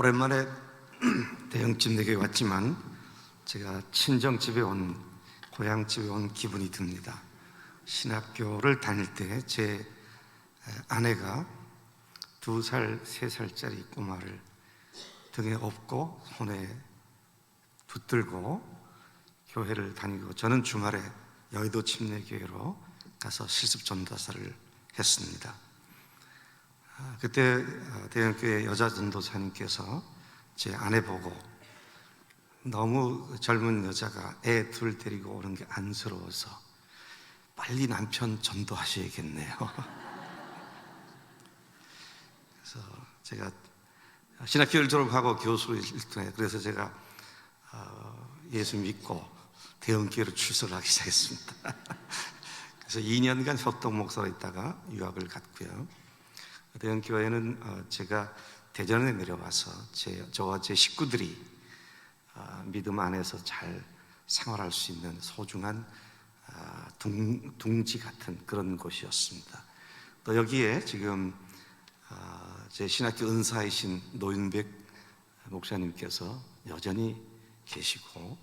오랜만에 대형집 내교에 왔지만 제가 친정집에 고향집에 온 기분이 듭니다. 신학교를 다닐 때 제 아내가 2살, 3살짜리 꼬마를 등에 업고 손에 붙들고 교회를 다니고, 저는 주말에 여의도 침례교회로 가서 실습 전도사를 했습니다. 그때 대형교회 여자 전도사님께서 제 아내 보고 너무 젊은 여자가 애 둘 데리고 오는 게 안쓰러워서 빨리 남편 전도하셔야겠네요. 그래서 제가 신학교를 졸업하고 교수로 일등해. 그래서 제가 예수 믿고 대형교회로 출석을 하기 시작했습니다. 그래서 2년간 협동 목사로 있다가 유학을 갔고요. 대형교회는 제가 대전에 내려와서 저와 제 식구들이 믿음 안에서 잘 생활할 수 있는 소중한 둥지 같은 그런 곳이었습니다. 또 여기에 지금 제 신학교 은사이신 노윤백 목사님께서 여전히 계시고,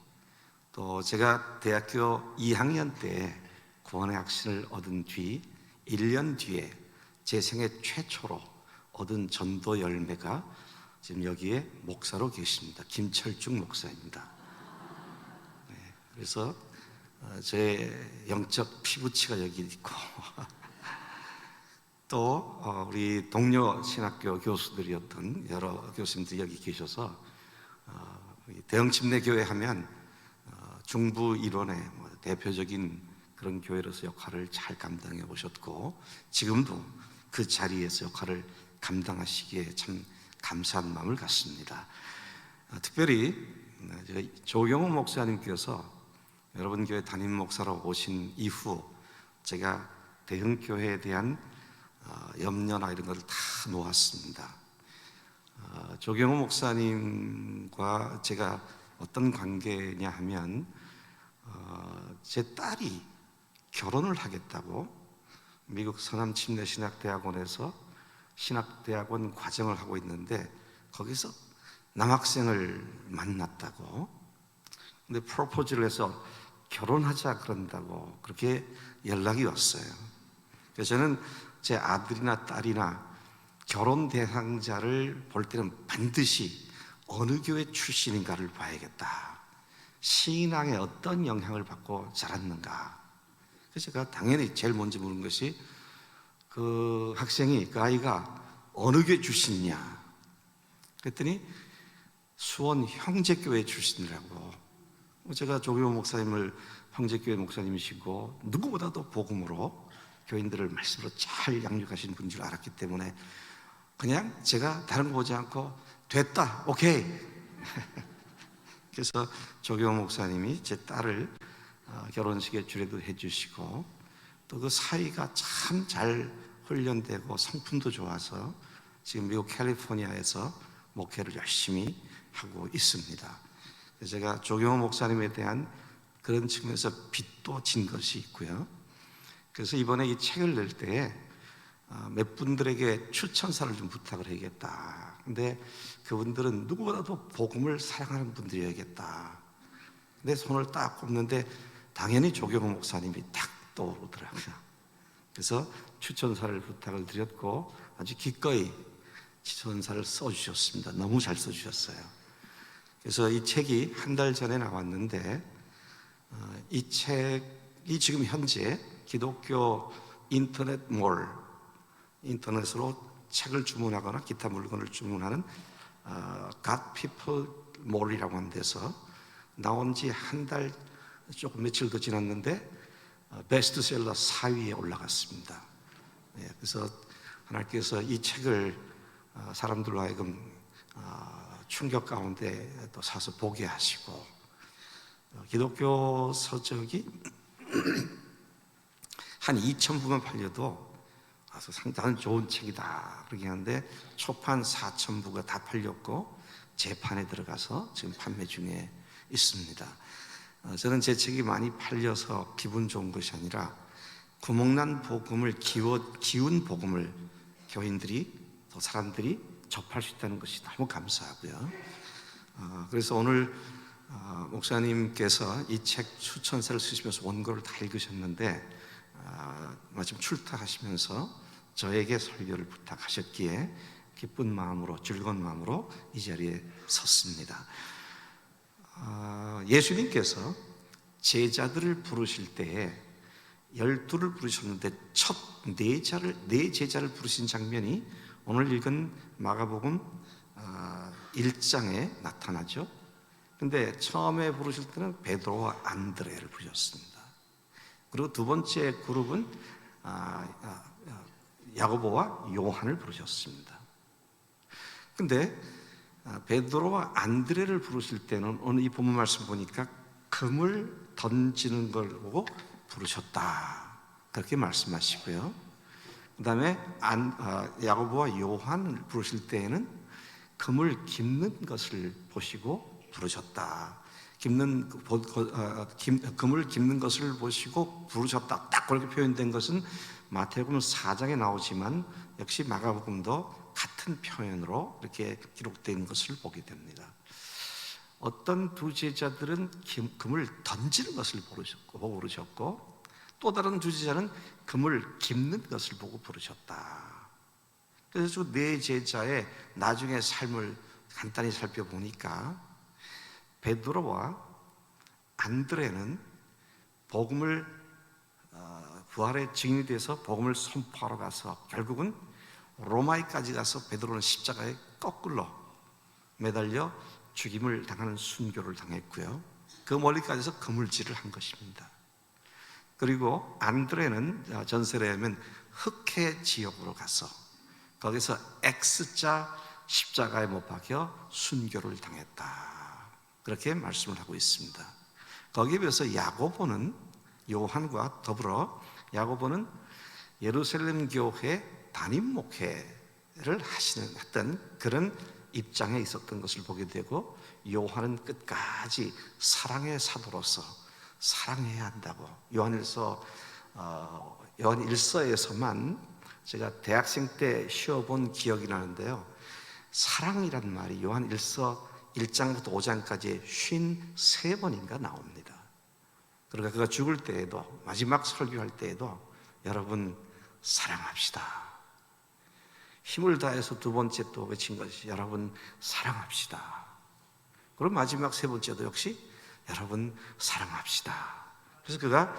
또 제가 대학교 2학년 때 구원의 확신을 얻은 뒤 1년 뒤에 제 생애 최초로 얻은 전도 열매가 지금 여기에 목사로 계십니다. 김철중 목사입니다. 네, 그래서 제 영적 피부치가 여기 있고 또 우리 동료 신학교 교수들이었던 여러 교수님들이 여기 계셔서 대형침례교회 하면 중부 일원의 대표적인 그런 교회로서 역할을 잘 감당해 오셨고, 지금도 그 자리에서 역할을 감당하시기에 참 감사한 마음을 갖습니다. 특별히 조경호 목사님께서 여러분 교회 담임 목사로 오신 이후 제가 대형교회에 대한 염려나 이런 것을 다 놓았습니다. 조경호 목사님과 제가 어떤 관계냐 하면 제 딸이 결혼을 하겠다고 미국 서남침례신학대학원에서 신학대학원 과정을 하고 있는데, 거기서 남학생을 만났다고, 근데 프로포즈를 해서 결혼하자 그런다고 그렇게 연락이 왔어요. 그래서 저는 제 아들이나 딸이나 결혼 대상자를 볼 때는 반드시 어느 교회 출신인가를 봐야겠다. 신앙에 어떤 영향을 받고 자랐는가. 그래서 제가 당연히 제일 먼저 묻는 것이 그 아이가 어느 교회 출신이냐. 그랬더니 수원 형제교회 출신이라고. 제가 조경호 목사님을 형제교회 목사님이시고 누구보다도 복음으로 교인들을 말씀으로 잘 양육하신 분인 줄 알았기 때문에 그냥 제가 다른 거 보지 않고 됐다, 오케이. 그래서 조경호 목사님이 제 딸을 결혼식에 주례도 해주시고, 또 그 사이가 참 잘 훈련되고 성품도 좋아서 지금 미국 캘리포니아에서 목회를 열심히 하고 있습니다. 그래서 제가 조경호 목사님에 대한 그런 측면에서 빚도 진 것이 있고요. 그래서 이번에 이 책을 낼 때 몇 분들에게 추천사를 좀 부탁을 해야겠다. 근데 그분들은 누구보다도 복음을 사랑하는 분들이어야겠다. 근데 손을 딱 꼽는데 당연히 조경호 목사님이 딱 떠오르더라고요. 그래서 추천사를 부탁을 드렸고 아주 기꺼이 추천사를 써주셨습니다. 너무 잘 써주셨어요. 그래서 이 책이 한 달 전에 나왔는데 이 책이 지금 현재 기독교 인터넷으로 책을 주문하거나 기타 물건을 주문하는 God People Mall이라고 하는 데서 나온 지 한 달 조금 며칠 더 지났는데 베스트셀러 4위에 올라갔습니다. 그래서 하나님께서 이 책을 사람들로 하여금 충격 가운데 또 사서 보게 하시고, 기독교 서적이 한 2,000부만 팔려도 아주 상당히 좋은 책이다 그렇게 하는데 초판 4,000부가 다 팔렸고 재판에 들어가서 지금 판매 중에 있습니다. 저는 제 책이 많이 팔려서 기분 좋은 것이 아니라 구멍난 복음을 기운 복음을 교인들이 또 사람들이 접할 수 있다는 것이 너무 감사하고요. 그래서 오늘 목사님께서 이 책 수천세를 쓰시면서 원고를 다 읽으셨는데 마침 출타하시면서 저에게 설교를 부탁하셨기에 기쁜 마음으로, 즐거운 마음으로 이 자리에 섰습니다. 예수님께서 제자들을 부르실 때에 12를 부르셨는데 첫 네 제자를 부르신 장면이 오늘 읽은 마가복음 1장에 나타나죠. 근데 처음에 부르실 때는 베드로와 안드레를 부르셨습니다. 그리고 두 번째 그룹은 야고보와 요한을 부르셨습니다. 근데 베드로와 안드레를 부르실 때는 오늘 이 본문 말씀 보니까 금을 던지는 걸 보고 부르셨다, 그렇게 말씀하시고요. 그 다음에 야고보와 요한을 부르실 때에는 금을 깁는 것을 보시고 부르셨다. 금을 깁는 것을 보시고 부르셨다, 딱 그렇게 표현된 것은 마태복음 4장에 나오지만 역시 마가복음도 같은 표현으로 이렇게 기록된 것을 보게 됩니다. 어떤 두 제자들은 금을 던지는 것을 보고 부르셨고, 또 다른 두 제자는 금을 깁는 것을 보고 부르셨다. 그래서 네 제자의 나중의 삶을 간단히 살펴보니까 베드로와 안드레는 복음을 부활의 증인이 돼서 복음을 선포하러 가서 결국은 로마에까지 가서 베드로는 십자가에 거꾸로 매달려 죽임을 당하는 순교를 당했고요. 그 멀리까지서 그물질을 한 것입니다. 그리고 안드레는 전설에 의하면 흑해 지역으로 가서 거기서 X자 십자가에 못 박혀 순교를 당했다, 그렇게 말씀을 하고 있습니다. 거기에 비해서 야고보는 요한과 더불어 야고보는 예루살렘 교회 담임 목회를 했던 그런 입장에 있었던 것을 보게 되고, 요한은 끝까지 사랑의 사도로서 사랑해야 한다고 요한일서에서만 제가 대학생 때 쉬어본 기억이 나는데요, 사랑이란 말이 요한일서 1장부터 5장까지 53번인가 나옵니다. 그러니까 그가 죽을 때에도, 마지막 설교할 때에도 여러분 사랑합시다, 힘을 다해서 두 번째 또 외친 것이 여러분 사랑합시다. 그리고 마지막 세 번째도 역시 여러분 사랑합시다. 그래서 그가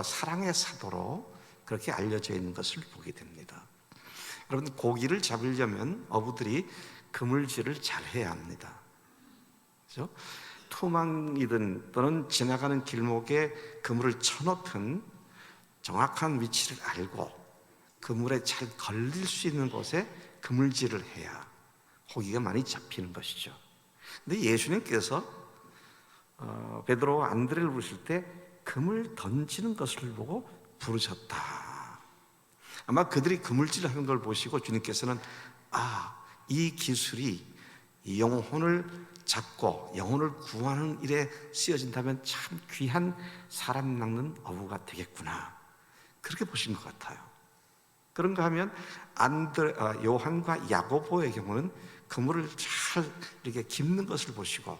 사랑의 사도로 그렇게 알려져 있는 것을 보게 됩니다. 여러분, 고기를 잡으려면 어부들이 그물질을 잘 해야 합니다. 그렇죠? 토막이든 또는 지나가는 길목에 그물을 쳐놓든 정확한 위치를 알고 그물에 잘 걸릴 수 있는 곳에 그물질을 해야 고기가 많이 잡히는 것이죠. 근데 예수님께서 베드로와 안드레를 부르실 때 금을 던지는 것을 보고 부르셨다. 아마 그들이 그물질을 하는 걸 보시고 주님께서는 이 기술이 영혼을 잡고 영혼을 구하는 일에 쓰여진다면 참 귀한 사람 낚는 어부가 되겠구나, 그렇게 보신 것 같아요. 그런가 하면 요한과 야고보의 경우는 그물을 잘 이렇게 깁는 것을 보시고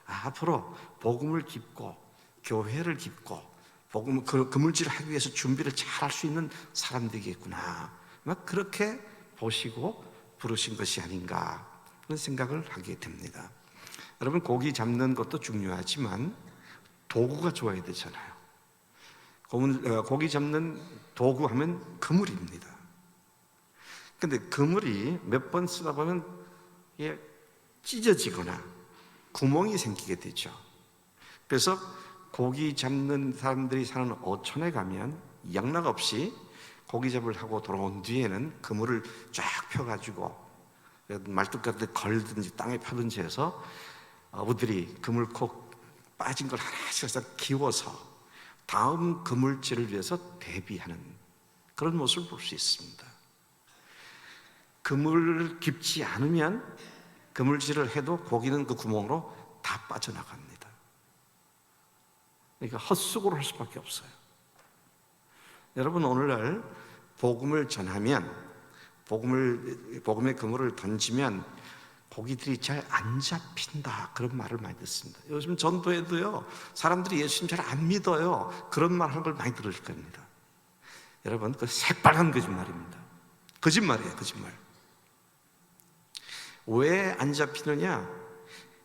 앞으로 복음을 깁고 교회를 깁고 그물질을 하기 위해서 준비를 잘 할 수 있는 사람들이겠구나, 그렇게 보시고 부르신 것이 아닌가 그런 생각을 하게 됩니다. 여러분, 고기 잡는 것도 중요하지만 도구가 좋아야 되잖아요. 고기 잡는 도구 하면 그물입니다. 근데 그물이 몇 번 쓰다 보면 이게 찢어지거나 구멍이 생기게 되죠. 그래서 고기 잡는 사람들이 사는 어촌에 가면 양락 없이 고기 잡을 하고 돌아온 뒤에는 그물을 쫙 펴가지고 말뚝 같은 데 걸든지 땅에 펴든지 해서 어부들이 그물콕 빠진 걸 하나씩 해서 기워서 다음 그물질을 위해서 대비하는 그런 모습을 볼 수 있습니다. 그물을 깁지 않으면 그물질을 해도 고기는 그 구멍으로 다 빠져나갑니다. 그러니까 헛수고를 할 수밖에 없어요. 여러분, 오늘날 복음을 전하면 복음의 그물을 던지면 고기들이 잘 안 잡힌다, 그런 말을 많이 듣습니다. 요즘 전도에도요, 사람들이 예수님 잘 안 믿어요, 그런 말 하는 걸 많이 들으실 겁니다. 여러분, 그 새빨간 거짓말입니다. 거짓말이에요, 거짓말. 왜 안 잡히느냐?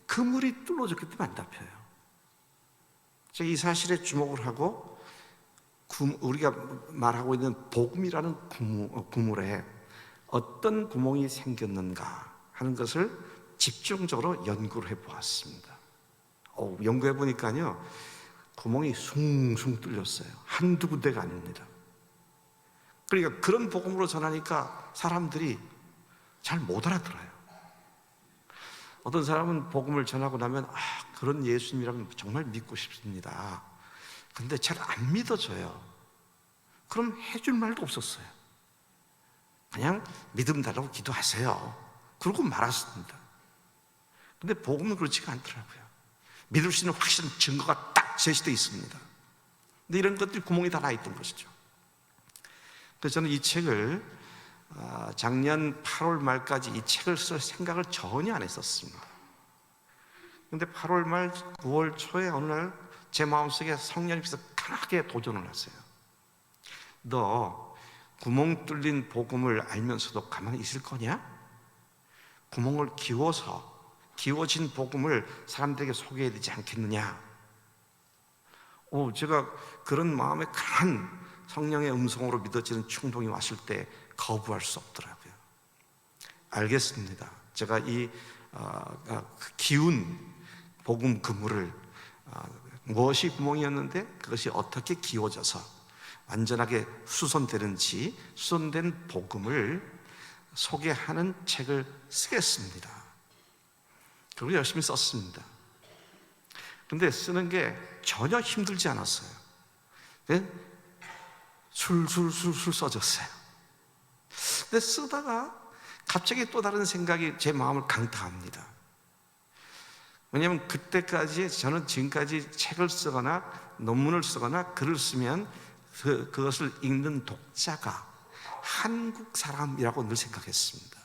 그물이 뚫어졌기 때문에 안 잡혀요. 제가 이 사실에 주목을 하고 우리가 말하고 있는 복음이라는 그물에 어떤 구멍이 생겼는가 하는 것을 집중적으로 연구를 해보았습니다. 연구해 보니까요, 구멍이 숭숭 뚫렸어요. 한두 군데가 아닙니다. 그러니까 그런 복음으로 전하니까 사람들이 잘 못 알아들어요. 어떤 사람은 복음을 전하고 나면 그런 예수님이라면 정말 믿고 싶습니다. 근데 잘 안 믿어져요. 그럼 해줄 말도 없었어요. 그냥 믿음 달라고 기도하세요, 그러고 말았습니다. 근데 복음은 그렇지가 않더라고요. 믿을 수 있는 확실한 증거가 딱 제시되어 있습니다. 근데 이런 것들이 구멍이 다 나 있던 것이죠. 그래서 저는 이 책을 작년 8월 말까지 이 책을 쓸 생각을 전혀 안 했었습니다. 근데 8월 말 9월 초에 어느 날 제 마음속에 성령님께서 강하게 도전을 하세요. 너 구멍 뚫린 복음을 알면서도 가만히 있을 거냐? 구멍을 기워진 복음을 사람들에게 소개해야 되지 않겠느냐? 제가 그런 마음에 강한 성령의 음성으로 믿어지는 충동이 왔을 때 거부할 수 없더라고요. 알겠습니다. 제가 이 기운 복음 그물을 무엇이 구멍이었는데 그것이 어떻게 기워져서 완전하게 수선되는지, 수선된 복음을 소개하는 책을 쓰겠습니다. 그리고 열심히 썼습니다. 근데 쓰는 게 전혀 힘들지 않았어요. 술술 써졌어요. 근데 쓰다가 갑자기 또 다른 생각이 제 마음을 강타합니다. 왜냐하면 그때까지 저는 지금까지 책을 쓰거나 논문을 쓰거나 글을 쓰면 그것을 읽는 독자가 한국 사람이라고 늘 생각했습니다.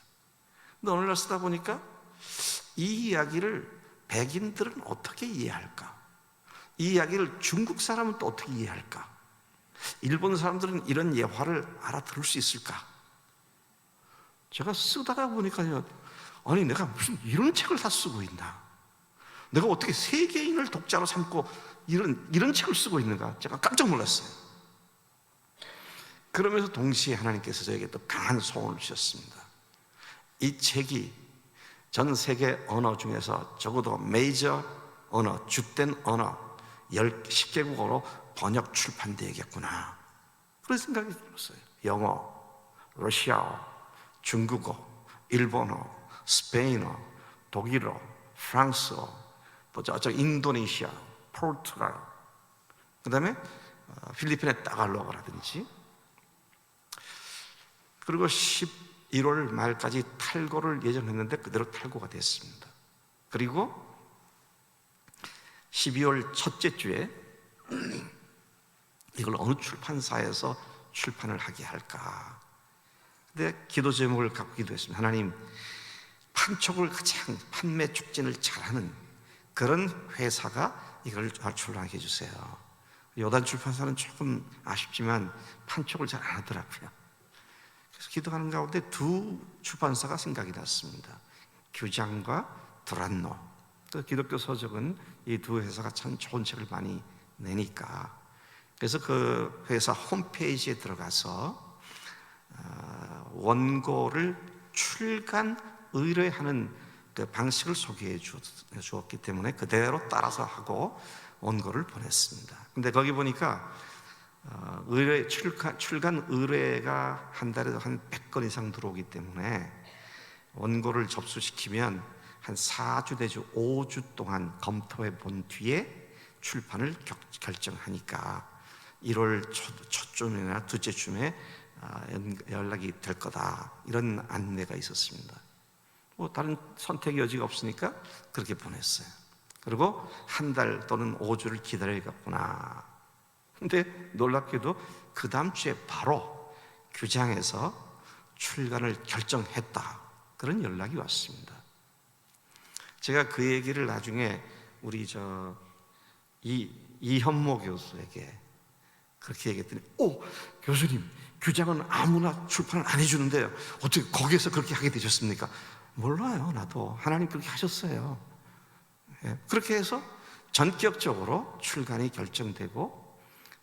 근데 오늘날 쓰다 보니까 이 이야기를 백인들은 어떻게 이해할까? 이 이야기를 중국 사람은 또 어떻게 이해할까? 일본 사람들은 이런 예화를 알아들을 수 있을까? 제가 쓰다가 보니까요, 아니 내가 무슨 이런 책을 다 쓰고 있나? 내가 어떻게 세계인을 독자로 삼고 이런 책을 쓰고 있는가? 제가 깜짝 놀랐어요. 그러면서 동시에 하나님께서 저에게 또 강한 소원을 주셨습니다. 이 책이 전 세계 언어 중에서 적어도 메이저 언어, 주된 언어 10개국어로 번역 출판되겠구나, 그런 생각이 들었어요. 영어, 러시아어, 중국어, 일본어, 스페인어, 독일어, 프랑스어, 인도네시아, 포르투갈, 그 다음에 필리핀의 따갈로그라든지, 그리고 11월 말까지 탈고를 예정했는데 그대로 탈고가 됐습니다. 그리고 12월 첫째 주에 이걸 어느 출판사에서 출판을 하게 할까? 근데 기도 제목을 갖고 기도했습니다. 하나님, 판촉을 가장 판매 촉진을 잘하는 그런 회사가 이걸 출판하게 해주세요. 요단 출판사는 조금 아쉽지만 판촉을 잘 안 하더라고요. 그래서 기도하는 가운데 두 출판사가 생각이 났습니다. 규장과 드란노. 기독교 서적은 이 두 회사가 참 좋은 책을 많이 내니까, 그래서 그 회사 홈페이지에 들어가서 원고를 출간 의뢰하는 그 방식을 소개해 주었기 때문에 그대로 따라서 하고 원고를 보냈습니다. 근데 거기 보니까 출간 의뢰가 한 달에도 한 100건 이상 들어오기 때문에 원고를 접수시키면 한 4주 내지 5주 동안 검토해 본 뒤에 출판을 결정하니까 1월 초쯤이나 둘째 쯤에 연락이 될 거다, 이런 안내가 있었습니다. 다른 선택의 여지가 없으니까 그렇게 보냈어요. 그리고 한 달 또는 5주를 기다려야겠구나. 근데 놀랍게도 그 다음 주에 바로 규장에서 출간을 결정했다. 그런 연락이 왔습니다. 제가 그 얘기를 나중에 우리 이현모 교수에게 그렇게 얘기했더니, 교수님, 규장은 아무나 출판을 안 해주는데요, 어떻게 거기에서 그렇게 하게 되셨습니까? 몰라요. 나도 하나님 그렇게 하셨어요. 그렇게 해서 전격적으로 출간이 결정되고,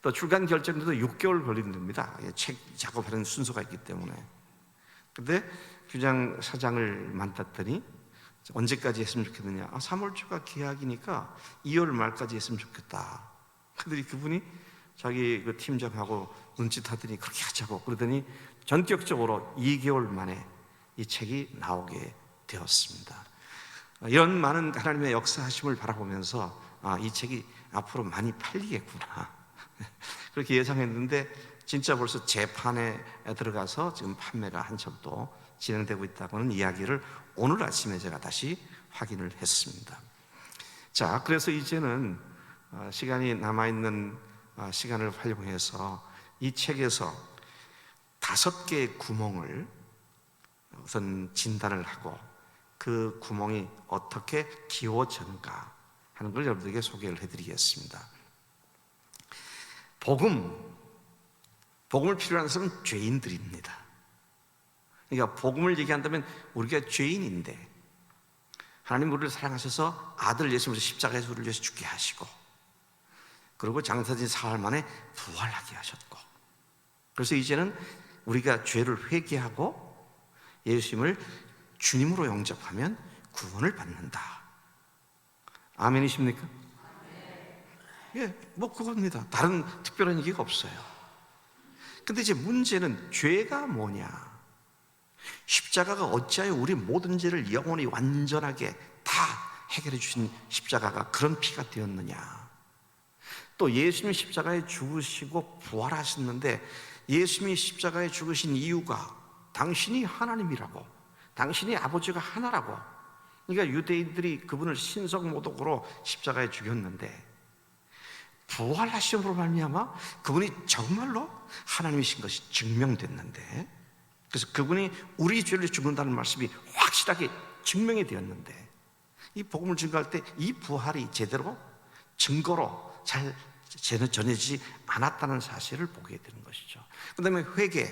또 출간 결정돼도 6개월 걸린답니다. 책 작업하는 순서가 있기 때문에. 근데 규장 사장을 만났더니 언제까지 했으면 좋겠느냐? 3월 초가 기약이니까 2월 말까지 했으면 좋겠다. 그들이 그분이 자기 그 팀장하고 눈짓하더니 그렇게 하자고 그러더니 전격적으로 2개월 만에 이 책이 나오게 되었습니다. 이런 많은 하나님의 역사하심을 바라보면서 이 책이 앞으로 많이 팔리겠구나 그렇게 예상했는데, 진짜 벌써 재판에 들어가서 지금 판매가 한참 또 진행되고 있다고는 이야기를 오늘 아침에 제가 다시 확인을 했습니다. 자, 그래서 이제는 시간이 남아있는 시간을 활용해서 이 책에서 5개의 구멍을 우선 진단을 하고 그 구멍이 어떻게 기워졌는가 하는 걸 여러분들에게 소개를 해드리겠습니다. 복음을 필요한 사람은 죄인들입니다. 그러니까 복음을 얘기한다면 우리가 죄인인데 하나님 우리를 사랑하셔서 아들 예수님을 십자가에서 우리를 위해서 죽게 하시고, 그리고 장사진 사흘 만에 부활하게 하셨고, 그래서 이제는 우리가 죄를 회개하고 예수님을 주님으로 영접하면 구원을 받는다. 아멘이십니까? 예, 그겁니다. 다른 특별한 얘기가 없어요. 근데 이제 문제는 죄가 뭐냐? 십자가가 어찌하여 우리 모든 죄를 영원히 완전하게 다 해결해 주신 십자가가 그런 피가 되었느냐? 또 예수님이 십자가에 죽으시고 부활하셨는데, 예수님이 십자가에 죽으신 이유가 당신이 하나님이라고, 당신이 아버지가 하나라고, 그러니까 유대인들이 그분을 신성모독으로 십자가에 죽였는데, 부활하심으로 말미암아 그분이 정말로 하나님이신 것이 증명됐는데, 그래서 그분이 우리 죄를 죽는다는 말씀이 확실하게 증명이 되었는데, 이 복음을 증거할 때 이 부활이 제대로 증거로 잘 전해지지 않았다는 사실을 보게 되는 것이죠. 그 다음에 회개,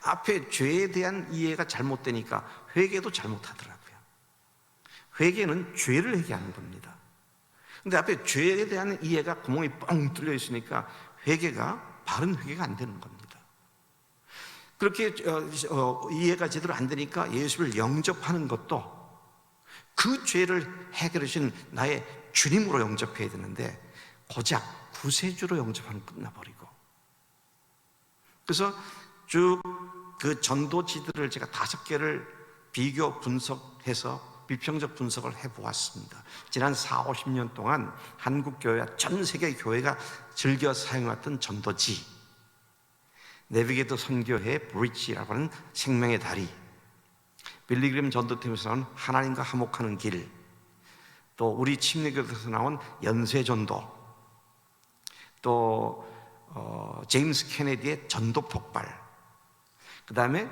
앞에 죄에 대한 이해가 잘못되니까 회개도 잘못하더라고요. 회개는 죄를 회개하는 겁니다. 근데 앞에 죄에 대한 이해가 구멍이 뻥 뚫려 있으니까 회개가 바른 회개가 안 되는 겁니다. 그렇게 이해가 제대로 안 되니까 예수를 영접하는 것도 그 죄를 해결해 주신 나의 주님으로 영접해야 되는데 고작 구세주로 영접하는 끝나버리고, 그래서 쭉 그 전도지들을 제가 5개를 비교 분석해서 비평적 분석을 해보았습니다. 지난 40-50년 동안 한국 교회와 전 세계 교회가 즐겨 사용했던 전도지, 내비게이터 선교회 브릿지라고 하는 생명의 다리, 빌리그램 전도팀에서 나온 하나님과 화목하는 길, 또 우리 침례교에서 나온 연쇄전도, 또 제임스 케네디의 전도 폭발, 그 다음에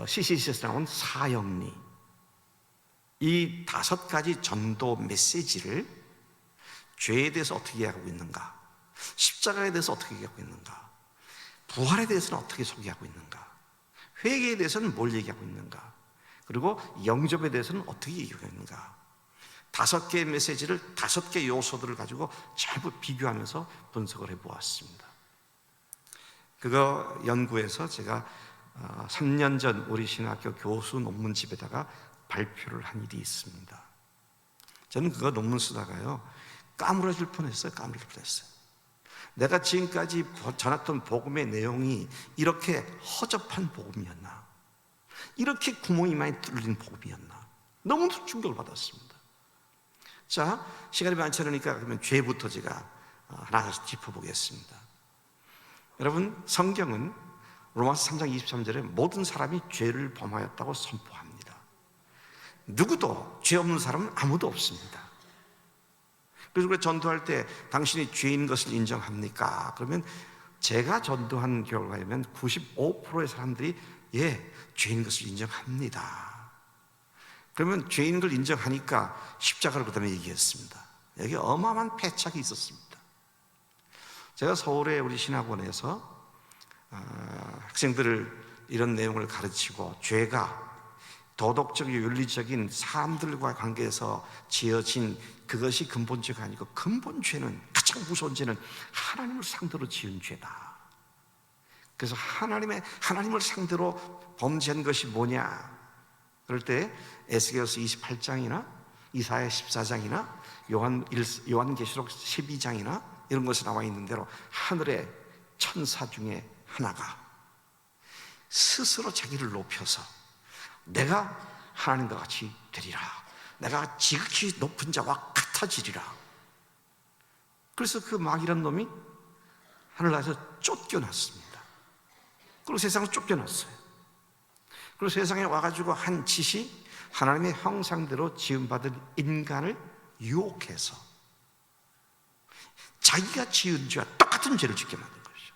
CCC에서 나온 사형리, 이 5가지 전도 메시지를 죄에 대해서 어떻게 얘기하고 있는가, 십자가에 대해서 어떻게 얘기하고 있는가, 부활에 대해서는 어떻게 소개하고 있는가, 회개에 대해서는 뭘 얘기하고 있는가, 그리고 영접에 대해서는 어떻게 얘기하고 있는가, 5개의 메시지를 5개 요소들을 가지고 전부 비교하면서 분석을 해보았습니다. 그거 연구해서 제가 3년 전 우리 신학교 교수 논문집에다가 발표를 한 일이 있습니다. 저는 그거 논문 쓰다가요 까무러질 뻔했어요. 까무러질 뻔했어요. 내가 지금까지 전했던 복음의 내용이 이렇게 허접한 복음이었나, 이렇게 구멍이 많이 뚫린 복음이었나, 너무 충격을 받았습니다. 자, 시간이 많지 않으니까 그러면 죄부터 제가 하나씩 짚어보겠습니다. 여러분, 성경은 로마서 3장 23절에 모든 사람이 죄를 범하였다고 선포합니다. 누구도 죄 없는 사람은 아무도 없습니다. 그래서 우리가 전도할 때 당신이 죄인 것을 인정합니까? 그러면 제가 전도한 결과에는 95%의 사람들이 예, 죄인 것을 인정합니다. 그러면 죄인 걸 인정하니까 십자가를 그다음에 얘기했습니다. 여기 어마어마한 패착이 있었습니다. 제가 서울의 우리 신학원에서 학생들을 이런 내용을 가르치고, 죄가 도덕적이고 윤리적인 사람들과 관계에서 지어진 그것이 근본죄가 아니고, 근본 죄는, 가장 무서운 죄는 하나님을 상대로 지은 죄다. 그래서 하나님을 상대로 범죄한 것이 뭐냐? 그럴 때 에스겔서 28장이나 이사야 14장이나 요한계시록 12장이나 이런 것이 나와 있는 대로, 하늘의 천사 중에 하나가 스스로 자기를 높여서 내가 하나님과 같이 되리라, 내가 지극히 높은 자와 같아지리라. 그래서 그 마귀란 놈이 하늘나라에서 쫓겨났습니다. 그리고 세상을 쫓겨났어요. 그리고 세상에 와가지고 한 짓이 하나님의 형상대로 지음받은 인간을 유혹해서 자기가 지은 죄와 똑같은 죄를 짓게 만든 것이죠.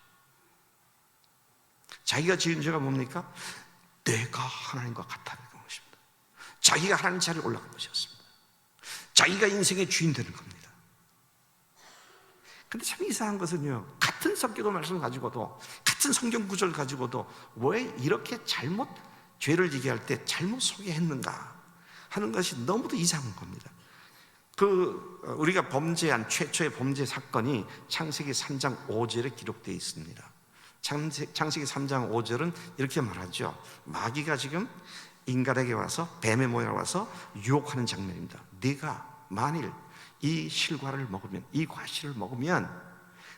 자기가 지은 죄가 뭡니까? 내가 하나님과 같다는 것입니다. 자기가 하나님 자리에 올라간 것이었습니다. 자기가 인생의 주인 되는 겁니다. 근데 참 이상한 것은요, 같은 성격의 말씀을 가지고도, 같은 성경 구절을 가지고도 왜 이렇게 잘못, 죄를 얘기할 때 잘못 소개했는가 하는 것이 너무도 이상한 겁니다. 우리가 범죄한 최초의 범죄 사건이 창세기 3장 5절에 기록되어 있습니다. 창세기 3장 5절은 이렇게 말하죠. 마귀가 지금 인간에게 와서, 뱀의 모양으로 와서 유혹하는 장면입니다. 네가 만일 이 실과를 먹으면, 이 과실을 먹으면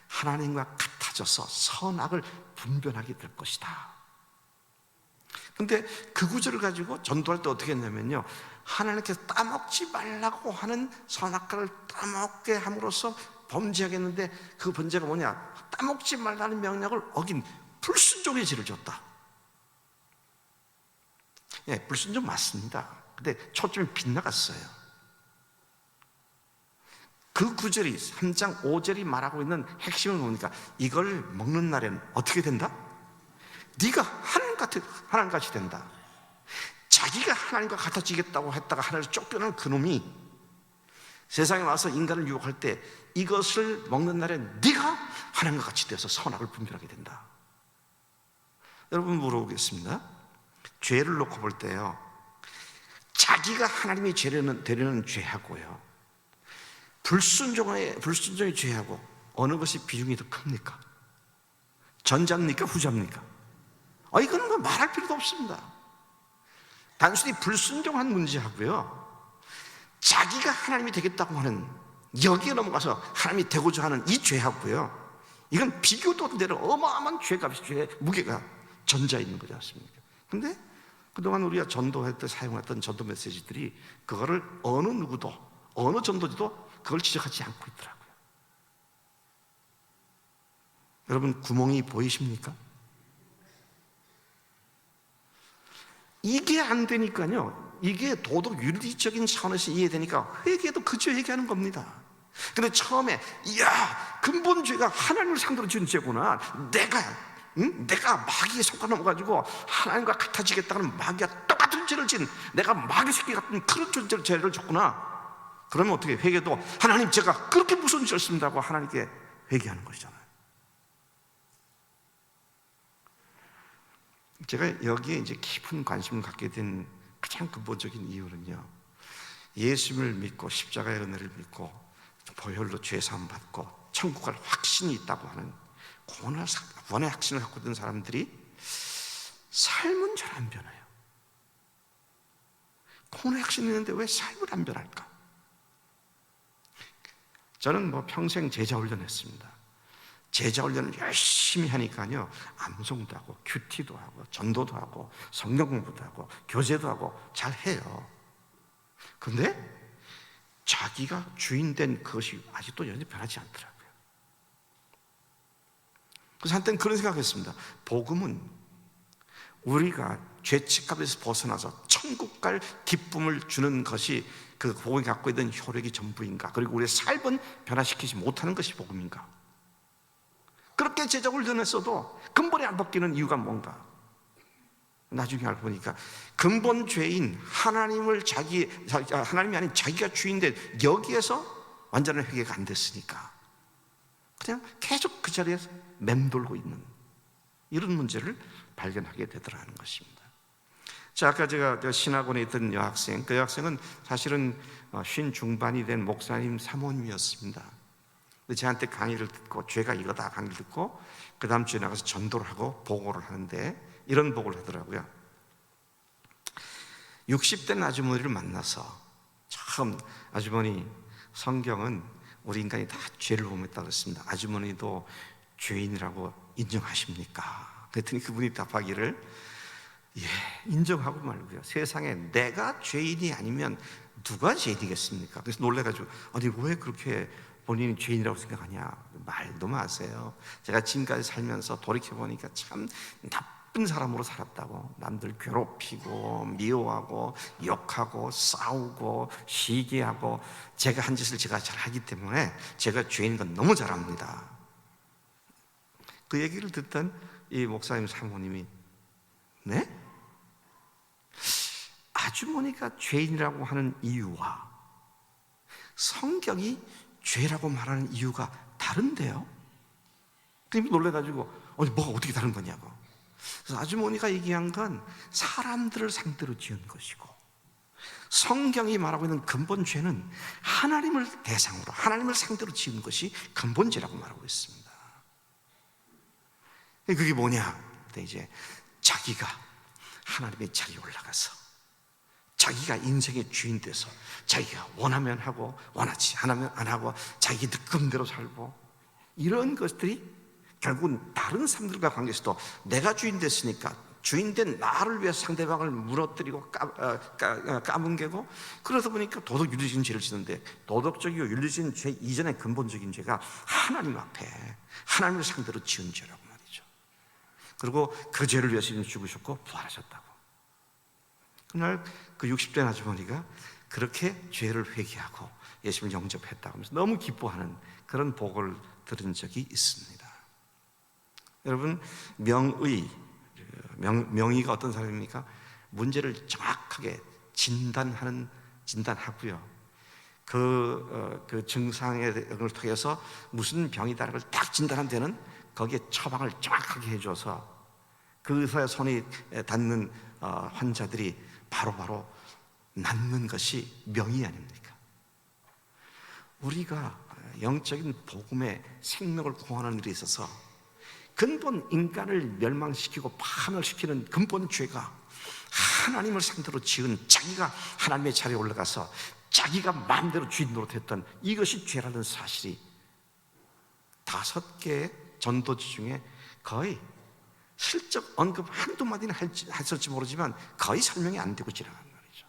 하나님과 같아져서 선악을 분별하게 될 것이다. 근데 그 구절을 가지고 전도할 때 어떻게 했냐면요, 하나님께서 따먹지 말라고 하는 선악과를 따먹게 함으로써 범죄하겠는데, 그 범죄가 뭐냐? 따먹지 말라는 명령을 어긴 불순종의 죄를 졌다. 예, 불순종 맞습니다. 근데 초점이 빗나갔어요. 그 구절이 3장 5절이 말하고 있는 핵심은 뭡니까? 이걸 먹는 날에는 어떻게 된다? 네가 하나님같이 된다. 자기가 하나님과 같아지겠다고 했다가 하나님을 쫓겨난 그놈이 세상에 와서 인간을 유혹할 때, 이것을 먹는 날에 네가 하나님과 같이 되어서 선악을 분별하게 된다. 여러분, 물어보겠습니다. 죄를 놓고 볼 때요, 자기가 하나님이 되려는 죄하고요, 불순종의 죄하고 어느 것이 비중이 더 큽니까? 전자입니까? 후자입니까? 이거는 뭐 말할 필요도 없습니다. 단순히 불순종한 문제하고요, 자기가 하나님이 되겠다고 하는, 여기에 넘어가서 하나님이 되고자 하는 이 죄하고요, 이건 비교도 안 되는 어마어마한 죄값이, 죄의 무게가 전자에 있는 거지 않습니까? 근데 그동안 우리가 전도할 때 사용했던 전도 메시지들이 그거를 어느 누구도, 어느 전도지도 그걸 지적하지 않고 있더라고요. 여러분, 구멍이 보이십니까? 이게 안 되니까요, 이게 도덕 윤리적인 차원에서 이해되니까 회개도 그저 얘기하는 겁니다. 근데 처음에, 이야, 근본 죄가 하나님을 상대로 지은 죄구나, 내가 마귀의 손가락 넘어가지고 하나님과 같아지겠다는 마귀와 똑같은 죄를 지은, 내가 마귀 새끼 같은 그런 존재를 죄를 졌구나. 그러면 어떻게, 회개도 하나님 제가 그렇게 무서운 죄를 쓴다고 하나님께 회개하는 것이잖아요. 제가 여기에 이제 깊은 관심을 갖게 된 가장 근본적인 이유는요, 예수님을 믿고 십자가의 은혜를 믿고 보혈로 죄 사함 받고 천국 갈 확신이 있다고 하는 구원의 확신을 갖고 있는 사람들이 삶은 잘 안 변해요. 구원의 확신이 있는데 왜 삶을 안 변할까? 저는 평생 제자 훈련했습니다. 제자 훈련을 열심히 하니까요, 암송도 하고 큐티도 하고 전도도 하고 성경 공부도 하고 교제도 하고 잘 해요. 근데 자기가 주인 된 그것이 아직도 여전히 변하지 않더라고요. 그래서 한때는 그런 생각했습니다. 복음은 우리가 죄책감에서 벗어나서 천국 갈 기쁨을 주는 것이 그 복음이 갖고 있는 효력이 전부인가? 그리고 우리의 삶은 변화시키지 못하는 것이 복음인가? 그렇게 제자 훈련했어도 근본이 안 바뀌는 이유가 뭔가? 나중에 알고 보니까 근본 죄인 하나님이 아닌 자기가 주인인데 여기에서 완전한 회개가 안 됐으니까 그냥 계속 그 자리에서 맴돌고 있는 이런 문제를 발견하게 되더라는 것입니다. 자, 아까 제가 신학원에 있던 여학생, 그 여학생은 사실은 쉰 중반이 된 목사님 사모님이었습니다. 저한테 강의를 듣고, 죄가 이거다 강의를 듣고 그 다음 주에 나가서 전도를 하고 보고를 하는데 이런 보고를 하더라고요. 60대 아주머니를 만나서 처음, 아주머니, 성경은 우리 인간이 다 죄를 범했다고 했습니다. 아주머니도 죄인이라고 인정하십니까? 그랬더니 그분이 답하기를, 예, 인정하고 말고요. 세상에 내가 죄인이 아니면 누가 죄인이겠습니까? 그래서 놀래가지고, 아니 왜 그렇게 본인이 죄인이라고 생각하냐? 말도 마세요. 제가 지금까지 살면서 돌이켜보니까 참 나쁜 사람으로 살았다고. 남들 괴롭히고 미워하고 욕하고 싸우고 시기하고 제가 한 짓을 제가 잘 하기 때문에 제가 죄인인 건 너무 잘 압니다. 그 얘기를 듣던 이 목사님 사모님이, 네? 아주머니가 죄인이라고 하는 이유와 성경이 죄라고 말하는 이유가 다른데요? 그러니 놀래가지고, 아니 뭐가 어떻게 다른 거냐고. 그래서 아주머니가 얘기한 건 사람들을 상대로 지은 것이고, 성경이 말하고 있는 근본 죄는 하나님을 대상으로, 하나님을 상대로 지은 것이 근본 죄라고 말하고 있습니다. 그게 뭐냐? 이제 자기가 하나님의 자리에 올라가서 자기가 인생의 주인 돼서 자기가 원하면 하고 원하지 않으면 안 하고 자기 느낌대로 살고, 이런 것들이 결국은 다른 사람들과 관계에서도 내가 주인 됐으니까 주인된 나를 위해서 상대방을 무너뜨리고 까뭉개고, 그러다 보니까 도덕윤리적인 죄를 지는데, 도덕적이고 윤리적인 죄 이전의 근본적인 죄가 하나님 앞에 하나님을 상대로 지은 죄라고 말이죠. 그리고 그 죄를 위해서 죽으셨고 부활하셨다고. 그날 그 60대 아주머니가 그렇게 죄를 회개하고 예수님을 영접했다고 하면서 너무 기뻐하는 그런 보고를 들은 적이 있습니다. 여러분, 명의가 어떤 사람입니까? 문제를 정확하게 진단하고요. 그 증상을 통해서 무슨 병이다라는 걸 딱 진단한 데는 거기에 처방을 정확하게 해줘서 그 의사의 손이 닿는 환자들이 바로바로 낫는 것이 명의 아닙니까? 우리가 영적인 복음의 생명을 구원하는 일에 있어서 근본 인간을 멸망시키고 파멸시키는 근본 죄가 하나님을 상대로 지은, 자기가 하나님의 자리에 올라가서 자기가 마음대로 주인 노릇했던 이것이 죄라는 사실이 5개의 전도지 중에 거의 실적 언급 한두 마디는 했을지 모르지만 거의 설명이 안 되고 지나간 말이죠.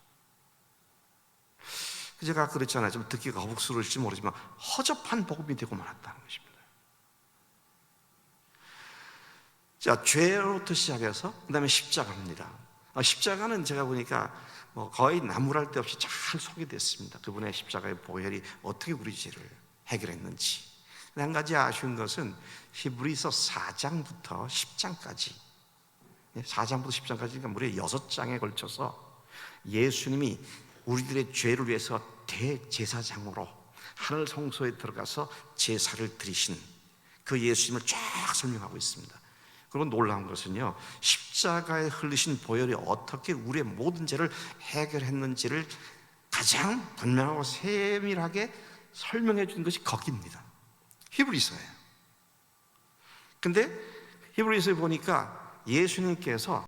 제가 그랬잖아요. 좀 듣기가 거북스러울지 모르지만 허접한 복음이 되고 말았다는 것입니다. 자, 죄로부터 시작해서 그 다음에 십자가입니다. 십자가는 제가 보니까 거의 나무랄 데 없이 잘 소개됐습니다. 그분의 십자가의 보혈이 어떻게 우리 죄를 해결했는지. 한 가지 아쉬운 것은 히브리서 4장부터 10장까지, 4장부터 10장까지, 그러니까 무려 6장에 걸쳐서 예수님이 우리들의 죄를 위해서 대제사장으로 하늘 성소에 들어가서 제사를 드리신 그 예수님을 쫙 설명하고 있습니다. 그리고 놀라운 것은요, 십자가에 흘리신 보혈이 어떻게 우리의 모든 죄를 해결했는지를 가장 분명하고 세밀하게 설명해 주는 것이 거기입니다. 히브리서예요. 근데 히브리서에 보니까 예수님께서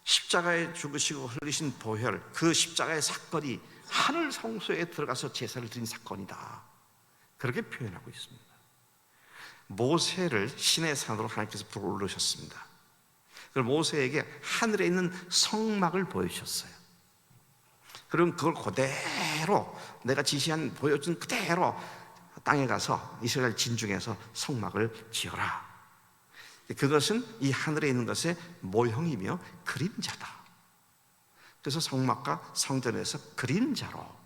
십자가에 죽으시고 흘리신 보혈, 그 십자가의 사건이 하늘 성소에 들어가서 제사를 드린 사건이다, 그렇게 표현하고 있습니다. 모세를 시내 산으로 하나님께서 불러오셨습니다. 그리고 모세에게 하늘에 있는 성막을 보여주셨어요. 그럼 그걸 그대로 내가 보여준 그대로 땅에 가서 이스라엘 진중에서 성막을 지어라. 그것은 이 하늘에 있는 것의 모형이며 그림자다. 그래서 성막과 성전에서 그림자로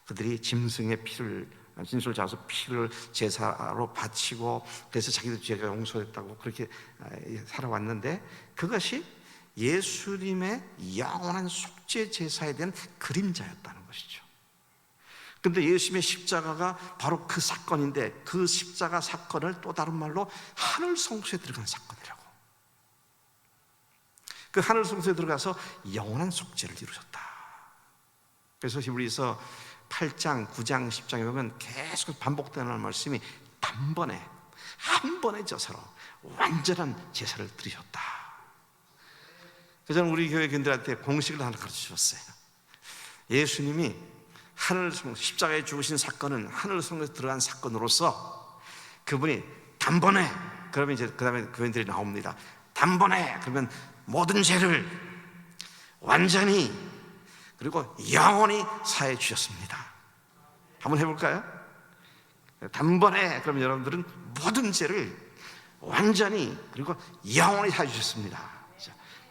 그들이 짐승의 진술을 잡아서 피를 제사로 바치고, 그래서 자기들 죄가 용서됐다고 그렇게 살아왔는데, 그것이 예수님의 영원한 속죄 제사에 대한 그림자였다는 것이죠. 근데 예수님의 십자가가 바로 그 사건인데, 그 십자가 사건을 또 다른 말로 하늘 성소에 들어간 사건이라고. 그 하늘 성소에 들어가서 영원한 속죄를 이루셨다. 그래서 히브리서 8장, 9장, 10장에 보면 계속 반복되는 말씀이 단번에 한 번의 제사로 완전한 제사를 드리셨다. 그래서 저는 우리 교회 교인들한테 공식을 하나 가르쳐 주셨어요. 예수님이 하늘 성소, 십자가에 죽으신 사건은 하늘 성소에 들어간 사건으로서 그분이 단번에, 그러면 이제 그 다음에 교인들이 나옵니다. 단번에, 그러면 모든 죄를 완전히 그리고 영원히 사해 주셨습니다. 한번 해볼까요? 단번에, 그러면 여러분들은 모든 죄를 완전히 그리고 영원히 사해 주셨습니다.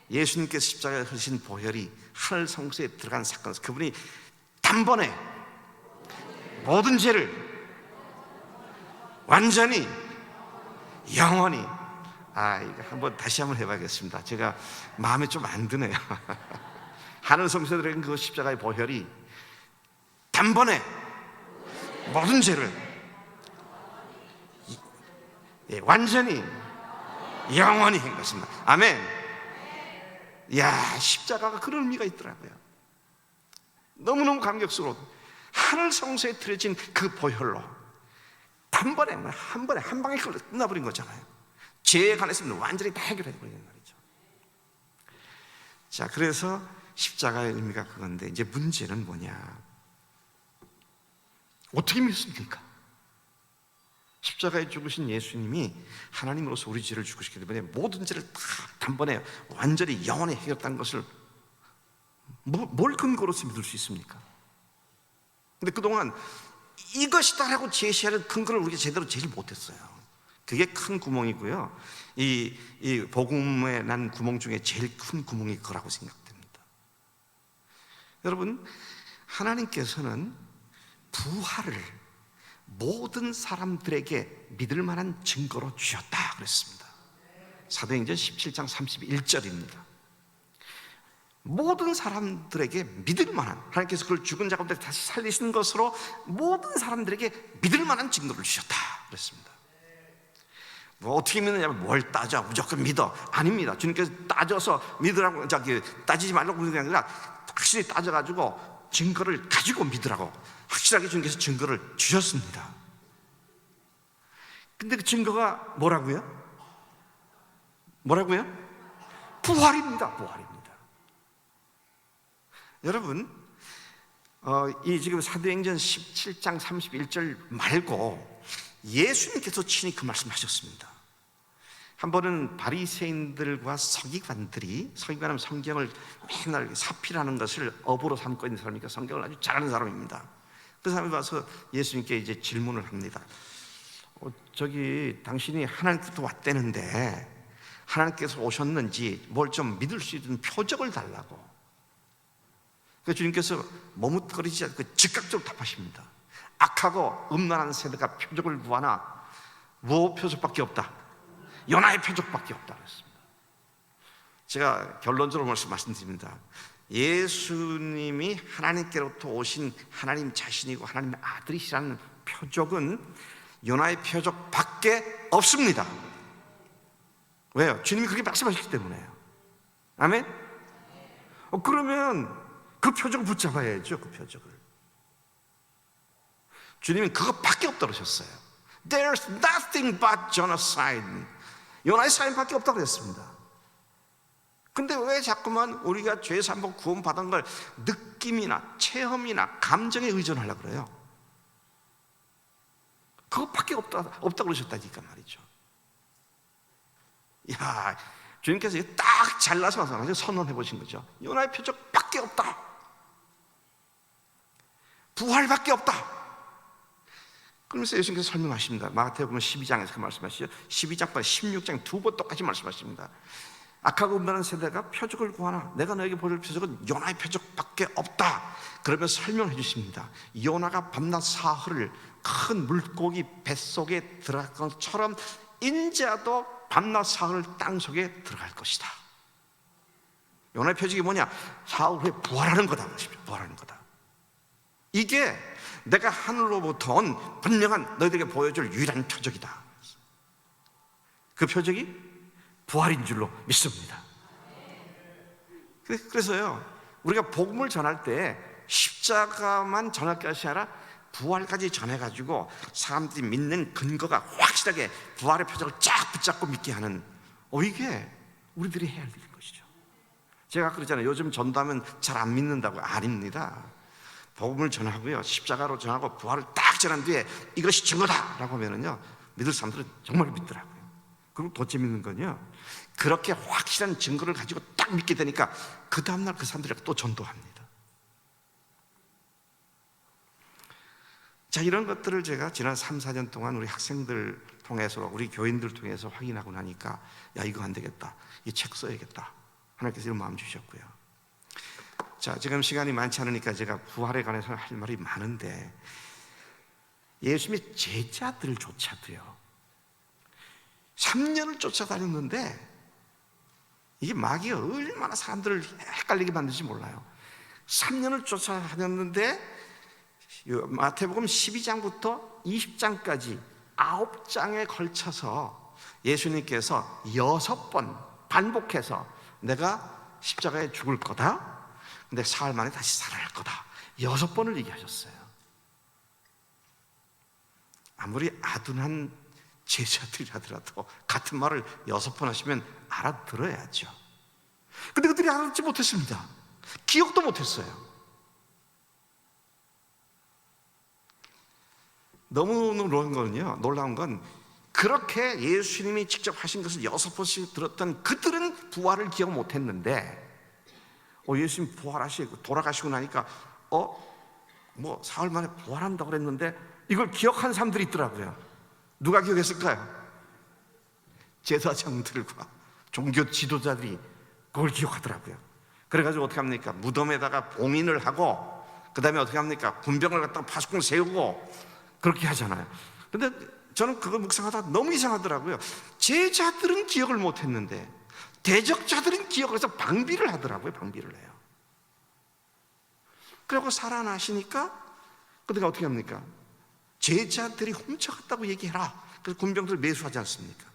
예수님께서 십자가에 흘리신 보혈이 하늘 성소에 들어간 사건에서 그분이 단번에 모든 죄를 완전히 영원히, 이거 한번 다시 한번 해봐야겠습니다. 제가 마음에 좀 안 드네요. 하늘 성소에 들어간 그 십자가의 보혈이 단번에 모든 죄를 완전히 영원히 한 것입니다. 아멘. 이야, 십자가가 그런 의미가 있더라고요. 너무너무 감격스러워. 하늘 성소에 들여진 그 보혈로 단번에, 한 번에, 한 방에 끝나버린 거잖아요. 죄에 관해서는 완전히 다 해결해버리는 말이죠. 자, 그래서 십자가의 의미가 그건데, 이제 문제는 뭐냐? 어떻게 믿습니까? 십자가에 죽으신 예수님이 하나님으로서 우리 죄를 죽으시기 때문에 모든 죄를 다 단번에 완전히 영원히 해결했다는 것을 뭘 근거로서 믿을 수 있습니까? 근데 그동안 이것이다라고 제시하는 근거를 우리가 제대로 제시를 못했어요. 그게 큰 구멍이고요. 이 복음에 난 구멍 중에 제일 큰 구멍이 그거라고 생각됩니다. 여러분, 하나님께서는 부활을 모든 사람들에게 믿을 만한 증거로 주셨다 그랬습니다. 사도행전 17장 31절입니다. 모든 사람들에게 믿을 만한, 하나님께서 그걸 죽은 자 가운데 다시 살리신 것으로 모든 사람들에게 믿을 만한 증거를 주셨다 그랬습니다. 뭐 어떻게 믿느냐면 뭘 따져, 무조건 믿어. 아닙니다. 주님께서 따져서 믿으라고, 따지지 말라고 믿는 게 아니라 확실히 따져가지고 증거를 가지고 믿으라고 확실하게 주님께서 증거를 주셨습니다. 근데 그 증거가 뭐라고요? 부활입니다. 부활입니다. 여러분, 이 지금 사도행전 17장 31절 말고 예수님께서 친히 그 말씀하셨습니다. 한 번은 바리새인들과 서기관들이, 서기관은 성경을 맨날 사필하는 것을 업으로 삼고 있는 사람이니까 성경을 아주 잘하는 사람입니다. 그 사람이 와서 예수님께 이제 질문을 합니다. 당신이 하나님께서 왔다는데 하나님께서 오셨는지 뭘 좀 믿을 수 있는 표적을 달라고. 그래서 주님께서 머뭇거리지 않고 즉각적으로 답하십니다. 악하고 음란한 세대가 표적을 구하나 무엇 표적밖에 없다? 요나의 표적밖에 없다 그랬습니다. 제가 결론적으로 말씀드립니다. 예수님이 하나님께로부터 오신 하나님 자신이고 하나님의 아들이시라는 표적은 요나의 표적밖에 없습니다. 왜요? 주님이 그렇게 말씀하셨기 때문에요. 아멘? 그러면 그 표적을 붙잡아야죠. 그 표적을. 주님은 그것밖에 없다고 그러셨어요. There's nothing but genocide. 요나의 사인밖에 없다고 그랬습니다. 근데 왜 자꾸만 우리가 죄 사함 구원 받은 걸 느낌이나 체험이나 감정에 의존하려고 그래요? 그것밖에 없다고 그러셨다니까 말이죠. 야, 주님께서 딱 잘라서 선언해 보신 거죠. 요나의 표적밖에 없다. 부활밖에 없다. 그러면서 예수님께서 설명하십니다. 마태복음 12장에서 그 말씀하시죠. 12장과 16장 두 번 똑같이 말씀하십니다. 악하고 음란한 세대가 표적을 구하나 내가 너에게 보여줄 표적은 요나의 표적밖에 없다. 그러면서 설명해 주십니다. 요나가 밤낮 사흘을 큰 물고기 뱃속에 들어갈 것처럼 인자도 밤낮 사흘 땅속에 들어갈 것이다. 요나의 표적이 뭐냐? 사흘 후에 부활하는 거다. 부활하는 거다. 이게 내가 하늘로부터 온 분명한 너희들에게 보여줄 유일한 표적이다. 그 표적이 부활인 줄로 믿습니다. 그래서요, 우리가 복음을 전할 때 십자가만 전할 것이 아니라 부활까지 전해가지고 사람들이 믿는 근거가 확실하게 부활의 표적을 쫙 붙잡고 믿게 하는, 이게 우리들이 해야 할 일인 것이죠. 제가 그러잖아요. 요즘 전도하면 잘 안 믿는다고. 아닙니다. 복음을 전하고요, 십자가로 전하고 부활을 딱 전한 뒤에 이것이 증거다 라고 하면은요, 믿을 사람들은 정말 믿더라고요. 그리고 더 재밌는 건요, 그렇게 확실한 증거를 가지고 딱 믿게 되니까 그 다음날 그 사람들이 또 전도합니다. 자, 이런 것들을 제가 지난 3, 4년 동안 우리 학생들 통해서, 우리 교인들 통해서 확인하고 나니까, 야, 이거 안 되겠다, 이 책 써야겠다, 하나님께서 이런 마음 주셨고요. 자, 지금 시간이 많지 않으니까 제가 부활에 관해서 할 말이 많은데, 예수님의 제자들조차도요 3년을 쫓아다녔는데, 이게 마귀가 얼마나 사람들을 헷갈리게 만드는지 몰라요. 3년을 쫓아다녔는데 마태복음 12장부터 20장까지 9장에 걸쳐서 예수님께서 6번 반복해서 내가 십자가에 죽을 거다, 근데 사흘 만에 다시 살아날 거다, 6번을 얘기하셨어요. 아무리 아둔한 제자들이라도 같은 말을 6번 하시면 알아들어야죠. 근데 그들이 알아듣지 못했습니다. 기억도 못했어요. 너무 놀라운 건 그렇게 예수님이 직접 하신 것을 6번씩 들었던 그들은 부활을 기억 못했는데, 예수님 부활하시고 돌아가시고 나니까 뭐 사흘 만에 부활한다고 그랬는데 이걸 기억한 사람들이 있더라고요. 누가 기억했을까요? 제사장들과 종교 지도자들이 그걸 기억하더라고요. 그래가지고 어떻게 합니까? 무덤에다가 봉인을 하고, 그 다음에 어떻게 합니까? 군병을 갖다가 파수꾼 세우고 그렇게 하잖아요. 근데 저는 그거 묵상하다 너무 이상하더라고요. 제자들은 기억을 못했는데 대적자들은 기억을 해서 방비를 하더라고요. 방비를 해요. 그리고 살아나시니까 그들이 어떻게 합니까? 제자들이 훔쳐갔다고 얘기해라. 그래서 군병들을 매수하지 않습니까?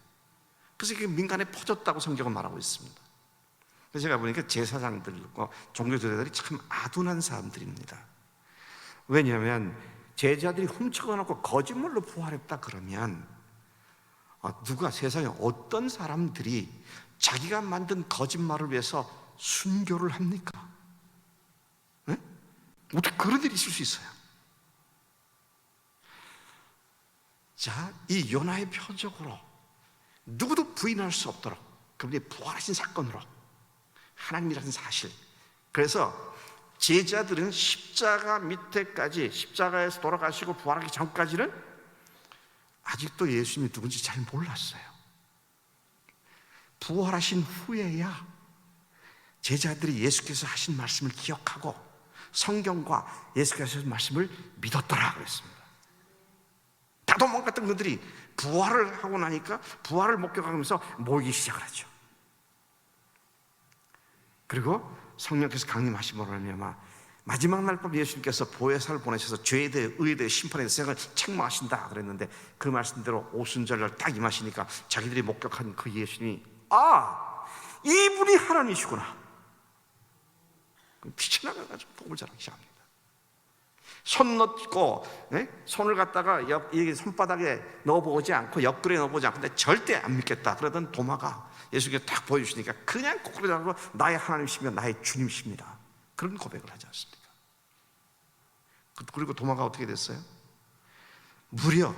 그래서 이게 민간에 퍼졌다고 성경은 말하고 있습니다. 그래서 제가 보니까 제사장들과 종교지도자들이 참 아둔한 사람들입니다. 왜냐하면 제자들이 훔쳐가놓고 거짓말로 부활했다 그러면 누가, 세상에 어떤 사람들이 자기가 만든 거짓말을 위해서 순교를 합니까? 네? 어떻게 그런 일이 있을 수 있어요? 자, 이 요나의 표적으로 누구도 부인할 수 없도록 그분이 부활하신 사건으로 하나님이라는 사실, 그래서 제자들은 십자가 밑에까지, 십자가에서 돌아가시고 부활하기 전까지는 아직도 예수님이 누군지 잘 몰랐어요. 부활하신 후에야 제자들이 예수께서 하신 말씀을 기억하고 성경과 예수께서 하신 말씀을 믿었더라 그랬습니다. 다 도망갔던 그들이 부활을 하고 나니까 부활을 목격하면서 모이기 시작을 하죠. 그리고 성령께서 강림하심으로 말미암아 마지막 날 밤 예수님께서 보혜사를 보내셔서 죄에 대해 의에 대해 심판에 대해 생각을 책망하신다 그랬는데, 그 말씀대로 오순절날 딱 임하시니까 자기들이 목격한 그 예수님이, 이분이 하나님이시구나, 빛이 나가지고 복을 전하기 시작합니다. 손 넣고, 손을 갖다가 손바닥에 넣어보지 않고 옆구리에 넣어보지 않고, 근데 절대 안 믿겠다 그러던 도마가 예수님께 딱 보여주시니까 그냥 코끼리 잡고 나의 하나님이시며 나의 주님이십니다, 그런 고백을 하지 않습니까? 그리고 도마가 어떻게 됐어요? 무려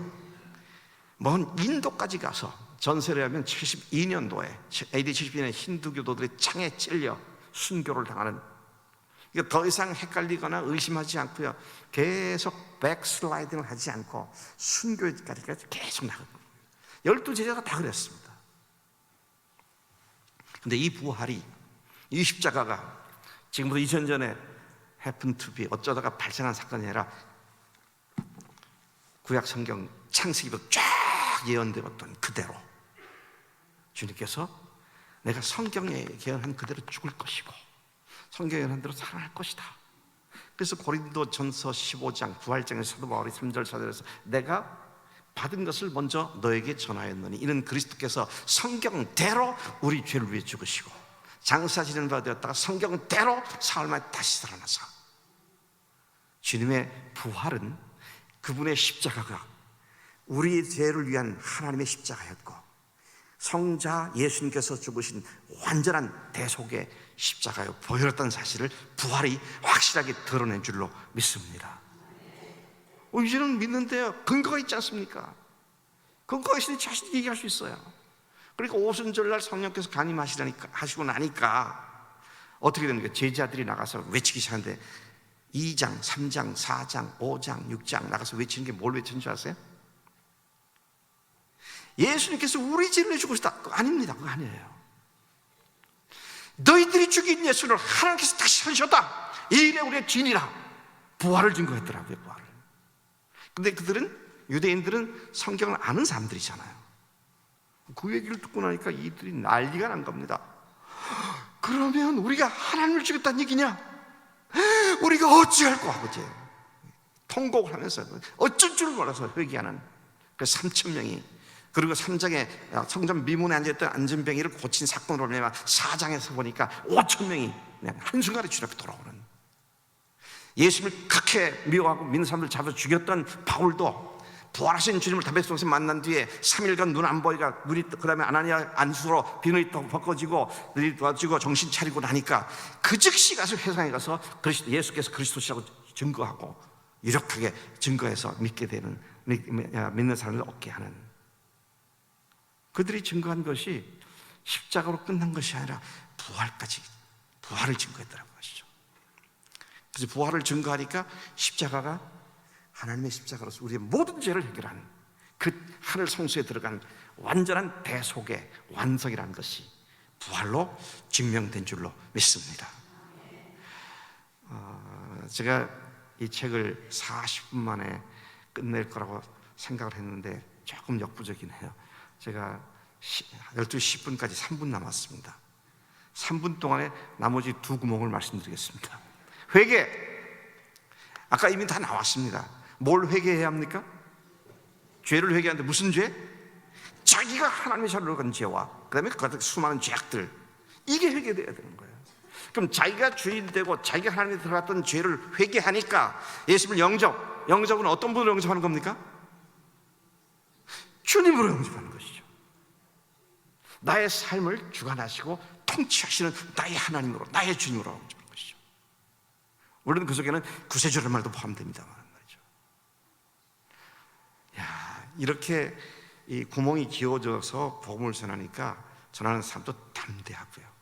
먼 인도까지 가서, 전세를 하면 72년도에 AD 72년에 힌두교도들이 창에 찔려 순교를 당하는, 더 이상 헷갈리거나 의심하지 않고요, 계속 백슬라이딩을 하지 않고 순교까지 계속 나가는 거예요. 12제자가 다 그랬습니다. 근데 이 부활이, 이 십자가가 지금부터 2000년 전에 happen to be, 어쩌다가 발생한 사건이 아니라 구약 성경 창세기부터 쫙 예언되었던 그대로 주님께서 내가 성경에 예언한 그대로 죽을 것이고 성경에 한 대로 살아날 것이다. 그래서 고린도전서 15장 부활장의 사도 바울이 3절 4절에서 내가 받은 것을 먼저 너에게 전하였노니 이는 그리스도께서 성경대로 우리 죄를 위해 죽으시고 장사 지는 바 되었다가 성경대로 사흘 만에 다시 살아나서, 주님의 부활은 그분의 십자가가 우리의 죄를 위한 하나님의 십자가였고, 성자 예수님께서 죽으신 완전한 대속의 십자가요 보혈했다는 사실을 부활이 확실하게 드러낸 줄로 믿습니다. 이제는 믿는데 근거가 있지 않습니까? 근거가 있으니 자신이 얘기할 수 있어요. 그러니까 오순절날 성령께서 하시고 나니까 어떻게 됩니까? 제자들이 나가서 외치기 시작하는데 2장, 3장, 4장, 5장, 6장 나가서 외치는 게 뭘 외치는 줄 아세요? 예수님께서 우리 죄를 내주고 싶다. 그거 아닙니다. 그거 아니에요. 너희들이 죽인 예수를 하나님께서 다시 살리셨다. 이 일에 우리의 죄인이라 부활을 증거했더라고요. 부활을. 근데 유대인들은 성경을 아는 사람들이잖아요. 그 얘기를 듣고 나니까 이들이 난리가 난 겁니다. 그러면 우리가 하나님을 죽였다는 얘기냐? 우리가 어찌할꼬 하고 이제 통곡을 하면서 어쩔 줄 몰라서 회개하는 그 3,000명이, 그리고 3장에 성전 미문에 앉아있던 안전뱅이를 고친 사건으로 보면 4장에서 보니까 5,000명이 그냥 한순간에 주님 앞에 돌아오는, 예수님을 그렇게 미워하고 믿는 사람들 잡아 죽였던 바울도 부활하신 주님을 다메섹에서 만난 뒤에 3일간 눈 안 보이가 눈이, 그 다음에 아나니아 안수로 비늘이 벗겨지고 눈이 떠지고 정신 차리고 나니까 그 즉시 가서 회상에 가서 예수께서 그리스도시라고 증거하고 유력하게 증거해서 믿게 되는, 믿는 사람을 얻게 하는, 그들이 증거한 것이 십자가로 끝난 것이 아니라 부활을 증거했더라는 것이죠. 그래서 부활을 증거하니까 십자가가 하나님의 십자가로서 우리의 모든 죄를 해결하는 그 하늘 성소에 들어간 완전한 대속의 완성이라는 것이 부활로 증명된 줄로 믿습니다. 제가 이 책을 40분 만에 끝낼 거라고 생각을 했는데 조금 역부족이긴 해요. 제가 12시 10분까지 3분 남았습니다. 3분 동안에 나머지 두 구멍을 말씀드리겠습니다. 회개, 아까 이미 다 나왔습니다. 뭘 회개해야 합니까? 죄를 회개하는데 무슨 죄? 자기가 하나님의 자리로 간 죄와 그 다음에 그 수많은 죄악들, 이게 회개돼야 되는 거예요. 그럼 자기가 주인 되고 자기가 하나님에 들어갔던 죄를 회개하니까 예수님을 영접은 어떤 분으로 영접하는 겁니까? 주님으로 영접하는 것이죠. 나의 삶을 주관하시고 통치하시는 나의 하나님으로, 나의 주님으로 영접하는 것이죠. 물론 그 속에는 구세주라는 말도 포함됩니다만 말이죠. 이렇게 이 구멍이 기어져서 복음을 전하니까 전하는 사람도 담대하고요.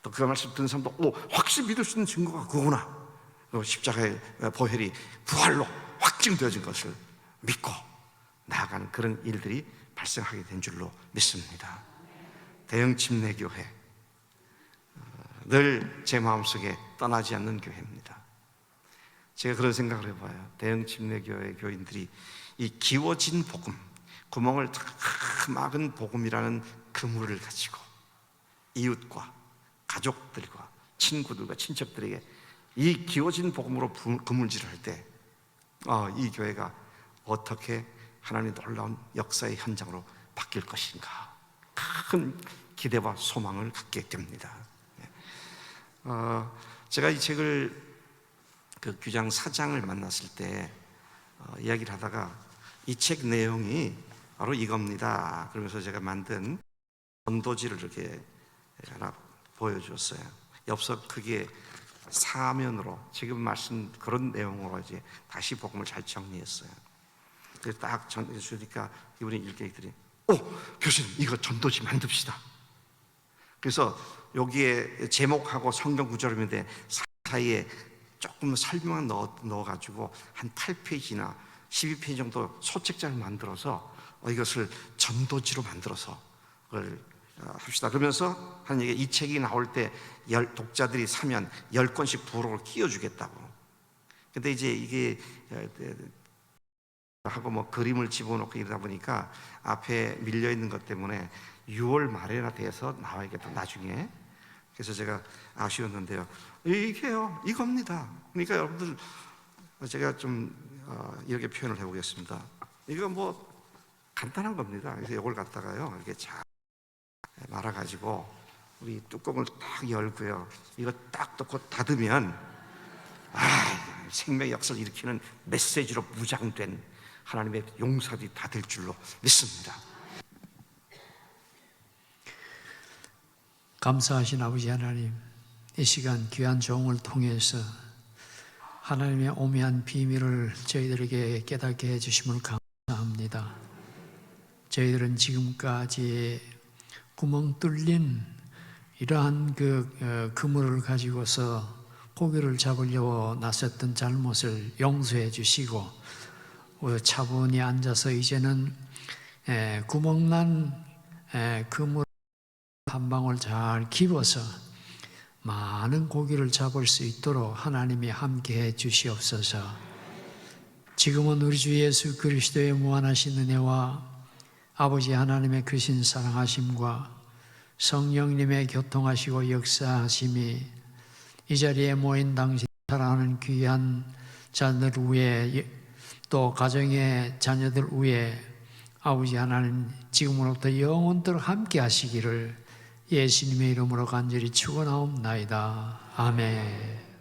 또 그 말씀 듣는 사람도 확실히 믿을 수 있는 증거가 그거구나. 십자가의 보혈이 부활로 확증되어진 것을 믿고 나아가는 그런 일들이 발생하게 된 줄로 믿습니다. 대형 침례교회, 늘 제 마음속에 떠나지 않는 교회입니다. 제가 그런 생각을 해봐요. 대형 침례교회 교인들이 이 기워진 복음, 구멍을 다 막은 복음이라는 그물을 가지고 이웃과 가족들과 친구들과 친척들에게 이 기워진 복음으로 그물질을 할 때 이 교회가 어떻게 하나님의 놀라운 역사의 현장으로 바뀔 것인가, 큰 기대와 소망을 갖게 됩니다. 제가 이 책을 그 규장 사장을 만났을 때 이야기를 하다가 이 책 내용이 바로 이겁니다. 그러면서 제가 만든 전도지를 이렇게 하나 보여주었어요. 엽서 크기의 사면으로 지금 말씀 그런 내용으로 이제 다시 복음을 잘 정리했어요. 그래서 딱 전해주니까 이분이 읽기들이 교수님 이거 전도지 만듭시다. 그래서 여기에 제목하고 성경 구절을 있는데 사이에 조금 설명을 넣어가지고 한 8페이지나 12페이지 정도 소책자를 만들어서 이것을 전도지로 만들어서 그걸 합시다. 그러면서 한 얘기, 이 책이 나올 때 독자들이 사면 10권씩 부록을 끼워주겠다고. 근데 이제 이게 하고 뭐 그림을 집어넣고 이러다 보니까 앞에 밀려있는 것 때문에 6월 말에나 돼서 나와야겠다. 나중에 그래서 제가 아쉬웠는데요. 이게요, 이겁니다. 그러니까 여러분들, 제가 좀 이렇게 표현을 해보겠습니다. 이거 뭐 간단한 겁니다. 그래서 이걸 갖다가요 이렇게 잘 말아가지고 우리 뚜껑을 딱 열고요, 이거 딱 넣고 닫으면 생명의 역사를 일으키는 메시지로 무장된 하나님의 용사들이 다 될 줄로 믿습니다. 감사하신 아버지 하나님, 이 시간 귀한 종을 통해서 하나님의 오묘한 비밀을 저희들에게 깨닫게 해주심을 감사합니다. 저희들은 지금까지 구멍 뚫린 이러한 그물을 가지고서 고기를 잡으려고 나섰던 잘못을 용서해 주시고, 차분히 앉아서 이제는 구멍난 그물 한 방울 잘 집어서 많은 고기를 잡을 수 있도록 하나님이 함께해 주시옵소서. 지금은 우리 주 예수 그리스도의 무한하신 은혜와 아버지 하나님의 크신 사랑하심과 성령님의 교통하시고 역사하심이 이 자리에 모인 당신 사랑하는 귀한 자들 위에, 또 가정의 자녀들 위에 아버지 하나님 지금으로부터 영원토록 함께 하시기를 예수님의 이름으로 간절히 축원하옵나이다. 아멘.